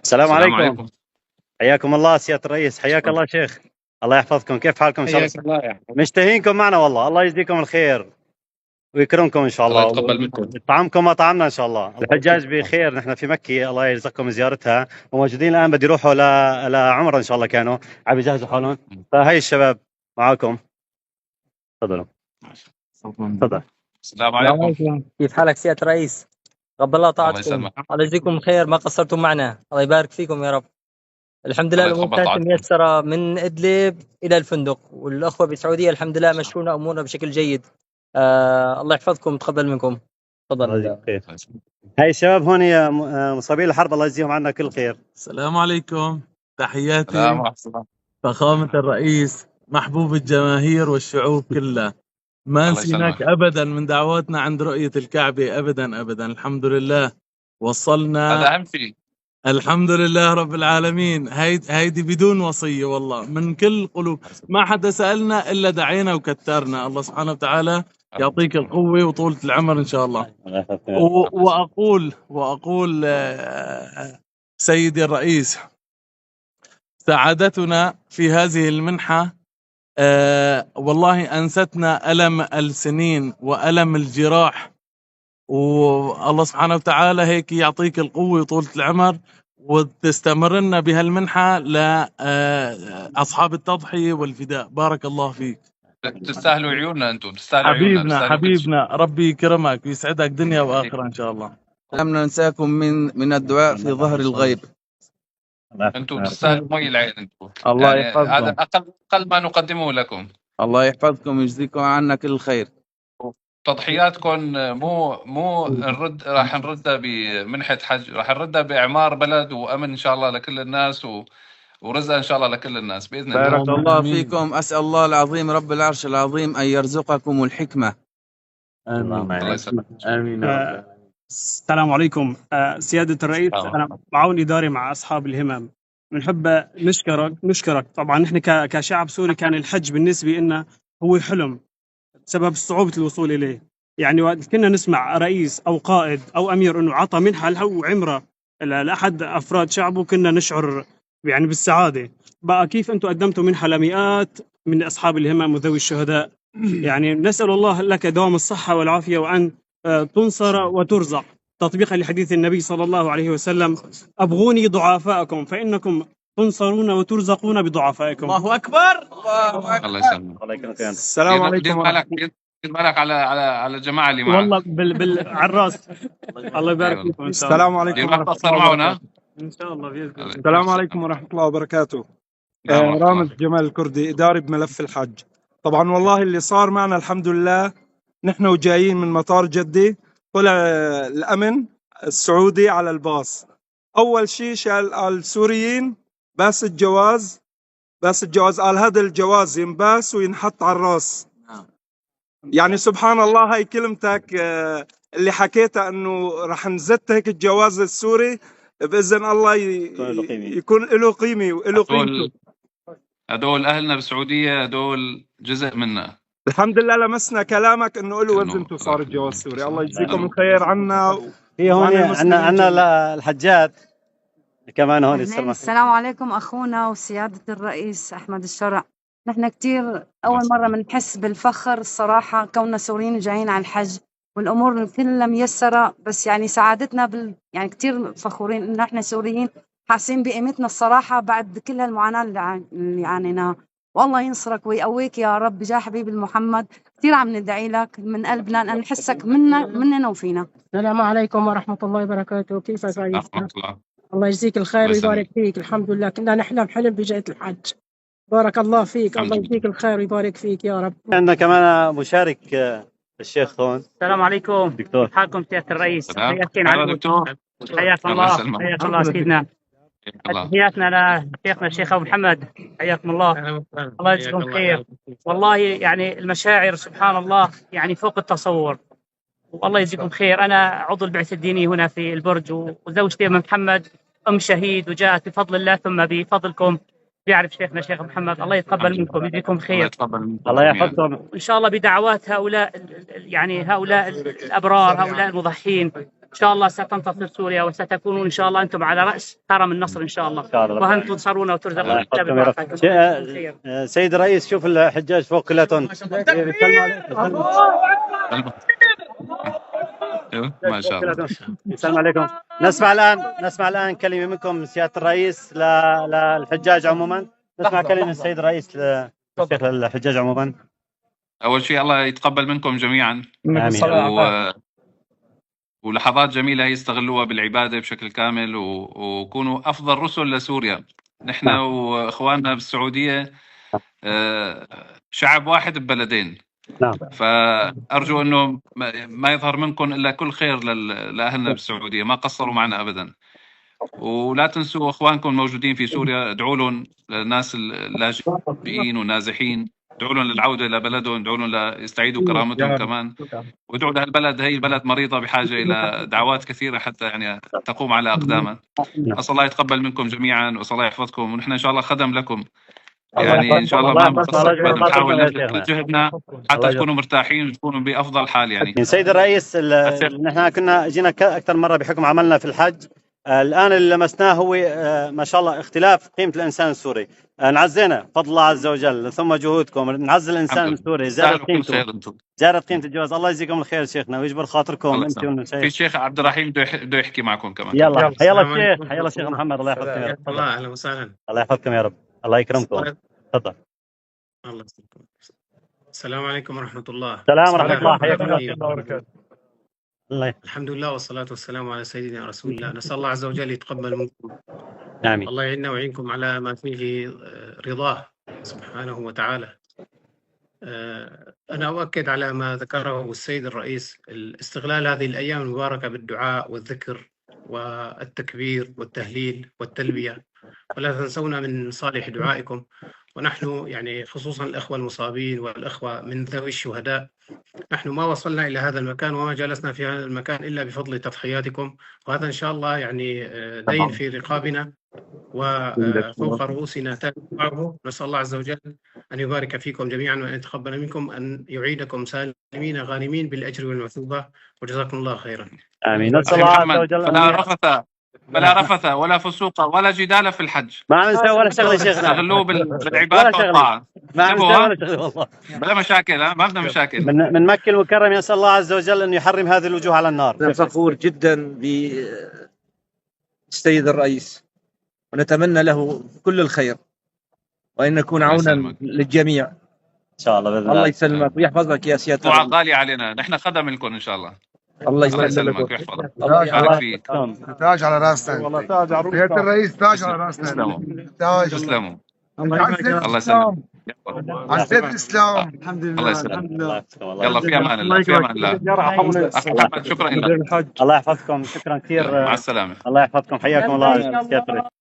السلام السلام عليكم. عليكم. حياكم الله سيادة الرئيس، حياك الله شيخ، الله يحفظكم. كيف حالكم إن شاء حياك الله يا حبيبي. مشتهينكم معنا والله، الله يجزيكم الخير ويكرمكم إن شاء الله الله، يتقبل منكم. يطعمكم وطعمنا إن شاء الله. الحجاج بخير، نحن في مكة الله يرزقكم زيارتها، وموجودين الآن بدي يروحوا لعمرة إن شاء الله، كانوا عم يجهزوا حالهم، فهي الشباب معاكم، تفضلوا. تفضل. السلام عليكم. كيف حالك سيادة الرئيس؟ قبل الله الله طاعتكم، يسلمك. الله يجزيكم خير، ما قصرتم معنا، الله يبارك فيكم يا رب. الحمد لله الله الأمور يتقبل كانت طاعتكم. ميسرة من إدلب إلى الفندق، والأخوة بالسعودية الحمد لله مشونا أمورنا بشكل جيد. الله يحفظكم، تقبل منكم. الله تفضل. يجزيك خير. هاي الشباب هون يا مصابين الحرب، الله يجزيهم عنا كل خير. السلام عليكم، تحياتي السلام ورحمة فخامة الرئيس، محبوب الجماهير والشعوب كلها. ما الله نسيناك يسلمك. أبدا من دعواتنا عند رؤية الكعبة، أبدا أبدا. الحمد لله وصلنا، هذا أهم شيء. الحمد لله رب العالمين. هيدي بدون وصية والله، من كل قلوب، ما حدا سألنا إلا دعينا وكترنا. الله سبحانه وتعالى يعطيك القوة وطولة العمر إن شاء الله. وأقول سيدي الرئيس، سعادتنا في هذه المنحة والله أنستنا ألم السنين وألم الجراح، والله سبحانه وتعالى هيك يعطيك القوة وطولة العمر، وتستمرنا بهالمنحة لأصحاب التضحية والفداء. بارك الله فيك. تستاهلوا عيوننا أنتم، تستاهلوا عيوننا. حبيبنا ربي يكرمك ويسعدك دنيا وآخرة إن شاء الله. لم ننساكم من الدعاء في ظهر الغيب. أنتم تستاهلوا مي العين أنتم. الله يعني يحفظكم. هذا أقل ما نقدمه لكم. الله يحفظكم ويجزيكم عنا كل خير. تضحياتكم مو راح نردها بمنحة حج، راح نردها بإعمار بلد وأمن إن شاء الله لكل الناس، ورزق إن شاء الله لكل الناس بإذن الله. بارك الله فيكم. أسأل الله العظيم رب العرش العظيم أن يرزقكم الحكمة. آمين. السلام عليكم سيادة الرئيس. أنا معاون إداري مع أصحاب الهمم، بنحب نشكرك. طبعا نحن كشعب سوري كان الحج بالنسبة لنا هو حلم بسبب صعوبة الوصول إليه. يعني وقت كنا نسمع رئيس أو قائد أو أمير أنه عطى منحة أو عمرة لأحد أفراد شعبه، كنا نشعر يعني بالسعادة. بقى كيف أنتم قدمتوا منحة لمئات من أصحاب الهمم وذوي الشهداء؟ يعني نسأل الله لك دوام الصحة والعافية، وأن تنصر وترزق تطبيقا لحديث النبي صلى الله عليه وسلم: أبغوني ضعفاءكم فإنكم تنصرون وترزقون بضعفائكم. الله أكبر. الله يسلمك. السلام عليكم. دير بالك على الجماعة اللي معك والله على الراس. الله يبارك فيكم. السلام عليكم ورحمة الله معنا إن شاء الله بإذن الله. السلام عليكم ورحمة الله وبركاته. رامز جمال الكردي، إداري بملف الحج. طبعا والله اللي صار معنا الحمد لله، نحن وجايين من مطار جدة طلع الأمن السعودي على الباص. أول شيء شال السوريين باس الجواز، قال هذا الجواز ينباس وينحط على الراس. يعني سبحان الله، هاي كلمتك اللي حكيتها انه رح نزت هيك الجواز السوري باذن الله يكون له قيمه وله قيمته. هدول اهلنا بالسعوديه، هدول جزء منا. الحمد لله لمسنا كلامك انه له وزنته صار الجواز السوري. الله يجزيكم الخير عنا. في هون عندنا الحجات كمان هون. السلام عليكم أخونا وسيادة الرئيس أحمد الشرع. نحن كتير أول مرة بنحس بالفخر الصراحة كوننا سوريين جايين على الحج، والأمور كلها ميسرة، بس يعني سعادتنا يعني كتير فخورين إن إحنا سوريين، حاسين بقيمتنا الصراحة بعد كل هالمعاناة اللي عانيناها. والله ينصرك ويقويك يا رب بجاه حبيب المحمد. كتير عم ندعي لك من قلبنا أن نحسك مننا وفينا. السلام عليكم ورحمة الله وبركاته. كيفك رئيس؟ الله يجزيك الخير ويبارك فيك. الحمد لله كنا نحلم حلم بجاية الحج. بارك الله فيك. الله يجزيك الخير ويبارك فيك يا رب. عندنا كمان مشارك الشيخ هون. السلام عليكم. دكتور. كيف حالكم سيادة الرئيس؟ حياكم دكتور. حياك الله. حياك الله سيدنا. تحياتنا لشيخنا الشيخ أبو محمد، حياكم الله. الله يجزيكم خير. والله يعني المشاعر سبحان الله يعني فوق التصور، والله يجزيكم خير. أنا عضو البعثة الدينية هنا في البرج، وزوجتي أم محمد أم شهيد، وجاءت بفضل الله ثم بفضلكم بيعرف شيخنا الشيخ محمد. الله يتقبل منكم، يجزيكم خير. الله يحفظكم إن شاء الله بدعوات هؤلاء، يعني هؤلاء الأبرار، هؤلاء المضحين، إن شاء الله ستنتصر سوريا وستكونون إن شاء الله أنتم على رأس هرم النصر إن شاء الله، وهم تنصرون وترزقون سيد الرئيس، شوف الحجاج فوق كلاتهم. ما شاء الله. السلام عليكم. نسمع الآن كلمة منكم سيادة الرئيس للحجاج عموما. نسمع كلمة السيد الرئيس للشيخ الحجاج عموما. أول شيء الله يتقبل منكم جميعا، ولحظات جميلة يستغلوها بالعبادة بشكل كامل، وكونوا أفضل رسل لسوريا. نحن وإخواننا بالسعودية شعب واحد ببلدين. فأرجو أنه ما يظهر منكم إلا كل خير لأهلنا بالسعودية، ما قصروا معنا أبدا. ولا تنسوا إخوانكم الموجودين في سوريا، ادعوا لهم، للناس اللاجئين والنازحين، ادعوا لهم للعودة إلى بلدهم، ادعوا لهم ليستعيدوا كرامتهم كمان، وادعوا لهالبلد. هي البلد مريضة بحاجة إلى دعوات كثيرة حتى يعني تقوم على أقدامها. أسأل الله يتقبل منكم جميعا، وأسأل الله يحفظكم، ونحن إن شاء الله خدم لكم. يعني إن شاء الله ما بنقصر، بنحاول نبذل جهدنا حتى تكونوا مرتاحين وتكونوا بأفضل حال. يعني سيد الرئيس، نحن كنا جينا أكثر مرة بحكم عملنا في الحج. الآن اللي لمسناه هو ما شاء الله اختلاف قيمة الإنسان السوري. نعزينا بفضل الله عز وجل، ثم جهودكم نعز الإنسان السوري، زادت قيمة الجواز. الله يجزيكم الخير شيخنا ويجبر خاطركم انتم. في الشيخ عبد الرحيم بده يحكي معكم كمان. يلا حيا الله الشيخ محمد، الله يحفظكم يا رب. الله اهلا وسهلا. الله يحفظكم يا رب، الله يكرمكم. تفضل. الله يسلمكم. السلام عليكم ورحمة الله. السلام ورحمة الله، حياكم الله وبركاته. الحمد لله والصلاة والسلام على سيدنا رسول الله. نسأل الله عز وجل يتقبل منكم. آمين. الله يعيننا ويعينكم على ما فيه رضاه سبحانه وتعالى. أنا أؤكد على ما ذكره السيد الرئيس، استغلال هذه الأيام المباركة بالدعاء والذكر والتكبير والتهليل والتلبية، ولا تنسونا من صالح دعائكم. ونحن يعني خصوصا الأخوة المصابين والأخوة من ذوي الشهداء، نحن ما وصلنا إلى هذا المكان وما جلسنا في هذا المكان إلا بفضل تضحياتكم، وهذا إن شاء الله يعني دين في رقابنا وفوق رؤوسنا تابعه. نسأل الله عز وجل أن يبارك فيكم جميعا، وأن يتقبل منكم، أن يعيدكم سالمين غانمين بالأجر والمثوبة، وجزاكم الله خيرا. آمين. نسأل الله عز وجل فلا رفث ولا فسوق ولا جدال في الحج. ما نسوي ولا شغله شيخنا، استغلوه بالعبادة والطاعة. ما نسوي ولا شغله والله، بلا مشاكل. ما بدنا مشاكل. من مكة المكرم يسأل الله عز وجل أن يحرم هذه الوجوه على النار. أنا فخور جدا بالسيد الرئيس، ونتمنى له كل الخير، وأن نكون عونا للجميع إن شاء الله. بإذن الله يسلمك ويحفظك يا سيادة الرئيس. غالية علينا، نحن خدم لكم إن شاء الله. الله يسلمك ويحفظك. الله يبارك فيك. تاج على راسنا والله، تاج على سيادة الرئيس، تاج على راسنا. تسلموا. الله يسلمك. عزيز الإسلام. الحمد لله. الله يسلمك. يلا في أمان الله. في أمان الله. شكرا لك. الله يحفظكم، شكرا كثير. مع السلامة. الله يحفظكم، حياكم الله.